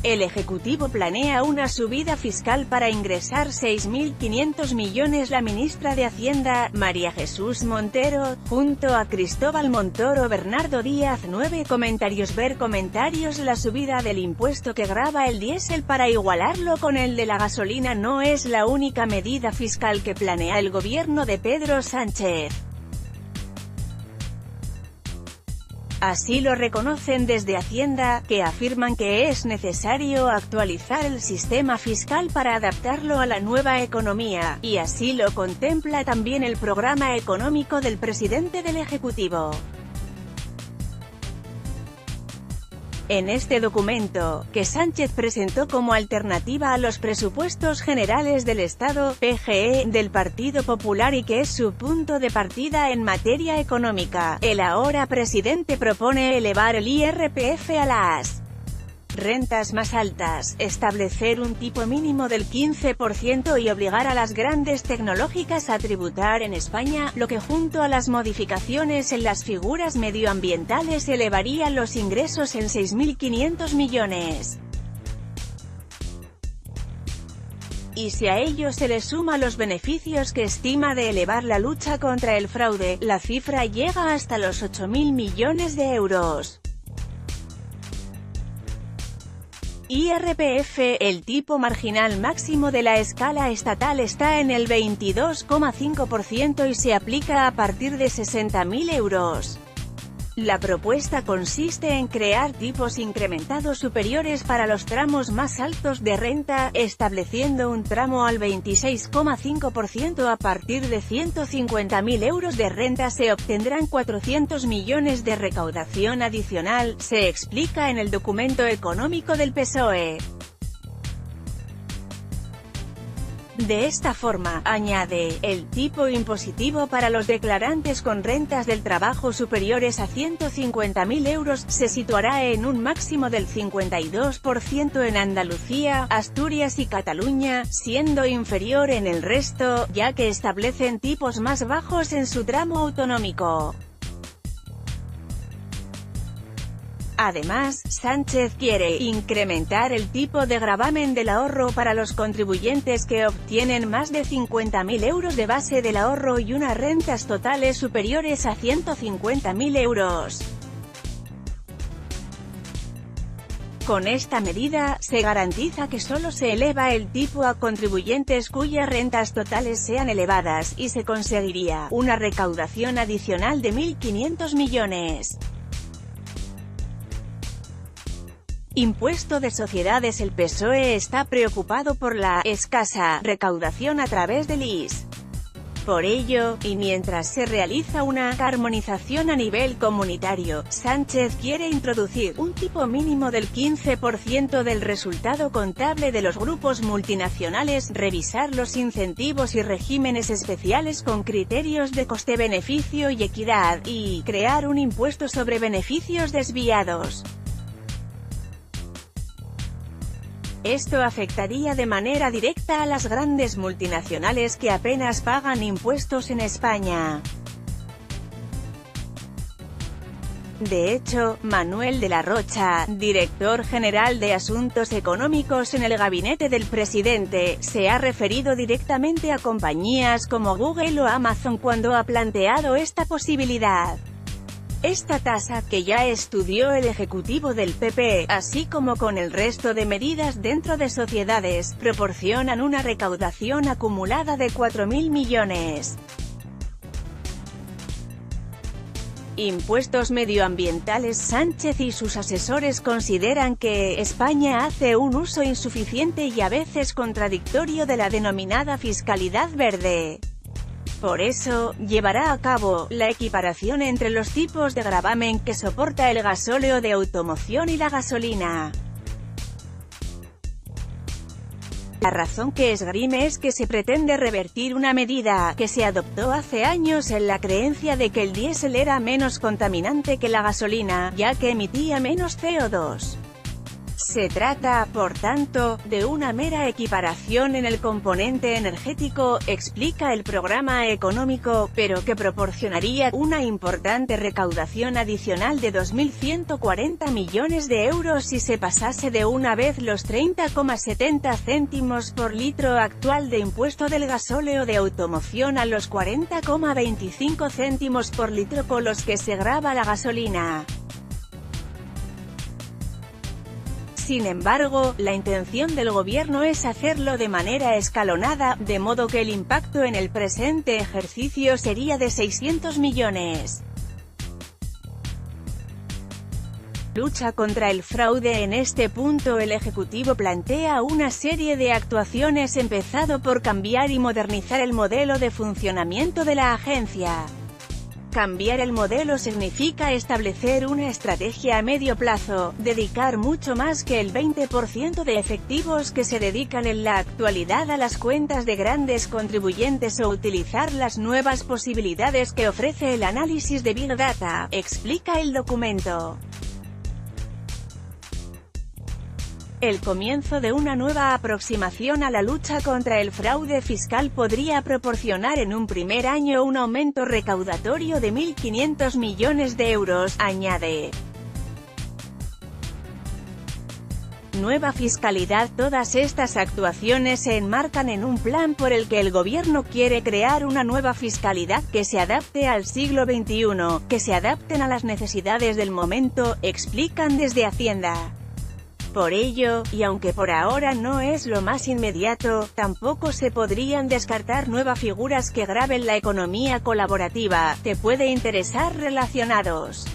El Ejecutivo planea una subida fiscal para ingresar 6.500 millones. La ministra de Hacienda, María Jesús Montero, junto a Cristóbal Montoro, Bernardo Díaz. 9 comentarios. Ver comentarios. La subida del impuesto que grava el diésel para igualarlo con el de la gasolina no es la única medida fiscal que planea el gobierno de Pedro Sánchez. Así lo reconocen desde Hacienda, que afirman que es necesario actualizar el sistema fiscal para adaptarlo a la nueva economía, y así lo contempla también el programa económico del presidente del Ejecutivo. En este documento, que Sánchez presentó como alternativa a los presupuestos generales del Estado, PGE, del Partido Popular y que es su punto de partida en materia económica, el ahora presidente propone elevar el IRPF a las rentas más altas, establecer un tipo mínimo del 15% y obligar a las grandes tecnológicas a tributar en España, lo que junto a las modificaciones en las figuras medioambientales elevaría los ingresos en 6.500 millones. Y si a ello se le suma los beneficios que estima de elevar la lucha contra el fraude, la cifra llega hasta los 8.000 millones de euros. IRPF, el tipo marginal máximo de la escala estatal está en el 22,5% y se aplica a partir de 60.000 euros. La propuesta consiste en crear tipos incrementados superiores para los tramos más altos de renta, estableciendo un tramo al 26,5%. A partir de 150.000 euros de renta se obtendrán 400 millones de recaudación adicional, se explica en el documento económico del PSOE. De esta forma, añade, el tipo impositivo para los declarantes con rentas del trabajo superiores a 150.000 euros, se situará en un máximo del 52% en Andalucía, Asturias y Cataluña, siendo inferior en el resto, ya que establecen tipos más bajos en su tramo autonómico. Además, Sánchez quiere incrementar el tipo de gravamen del ahorro para los contribuyentes que obtienen más de 50.000 euros de base del ahorro y unas rentas totales superiores a 150.000 euros. Con esta medida, se garantiza que solo se eleva el tipo a contribuyentes cuyas rentas totales sean elevadas, y se conseguiría una recaudación adicional de 1.500 millones. Impuesto de sociedades. El PSOE está preocupado por la escasa recaudación a través del IS. Por ello, y mientras se realiza una armonización a nivel comunitario, Sánchez quiere introducir un tipo mínimo del 15% del resultado contable de los grupos multinacionales, revisar los incentivos y regímenes especiales con criterios de coste-beneficio y equidad, y crear un impuesto sobre beneficios desviados. Esto afectaría de manera directa a las grandes multinacionales que apenas pagan impuestos en España. De hecho, Manuel de la Rocha, director general de Asuntos Económicos en el gabinete del presidente, se ha referido directamente a compañías como Google o Amazon cuando ha planteado esta posibilidad. Esta tasa, que ya estudió el Ejecutivo del PP, así como con el resto de medidas dentro de sociedades, proporcionan una recaudación acumulada de 4.000 millones. Impuestos medioambientales. Sánchez y sus asesores consideran que España hace un uso insuficiente y a veces contradictorio de la denominada fiscalidad verde. Por eso, llevará a cabo la equiparación entre los tipos de gravamen que soporta el gasóleo de automoción y la gasolina. La razón que esgrime es que se pretende revertir una medida que se adoptó hace años en la creencia de que el diésel era menos contaminante que la gasolina, ya que emitía menos CO2. Se trata, por tanto, de una mera equiparación en el componente energético, explica el programa económico, pero que proporcionaría una importante recaudación adicional de 2.140 millones de euros si se pasase de una vez los 30,70 céntimos por litro actual de impuesto del gasóleo de automoción a los 40,25 céntimos por litro con los que se grava la gasolina. Sin embargo, la intención del gobierno es hacerlo de manera escalonada, de modo que el impacto en el presente ejercicio sería de 600 millones. Lucha contra el fraude. En este punto el Ejecutivo plantea una serie de actuaciones, empezado por cambiar y modernizar el modelo de funcionamiento de la agencia. Cambiar el modelo significa establecer una estrategia a medio plazo, dedicar mucho más que el 20% de efectivos que se dedican en la actualidad a las cuentas de grandes contribuyentes o utilizar las nuevas posibilidades que ofrece el análisis de Big Data, explica el documento. El comienzo de una nueva aproximación a la lucha contra el fraude fiscal podría proporcionar en un primer año un aumento recaudatorio de 1.500 millones de euros, añade. Nueva fiscalidad. Todas estas actuaciones se enmarcan en un plan por el que el gobierno quiere crear una nueva fiscalidad que se adapte al siglo XXI, que se adapten a las necesidades del momento, explican desde Hacienda. Por ello, y aunque por ahora no es lo más inmediato, tampoco se podrían descartar nuevas figuras que graven la economía colaborativa. Te puede interesar relacionados.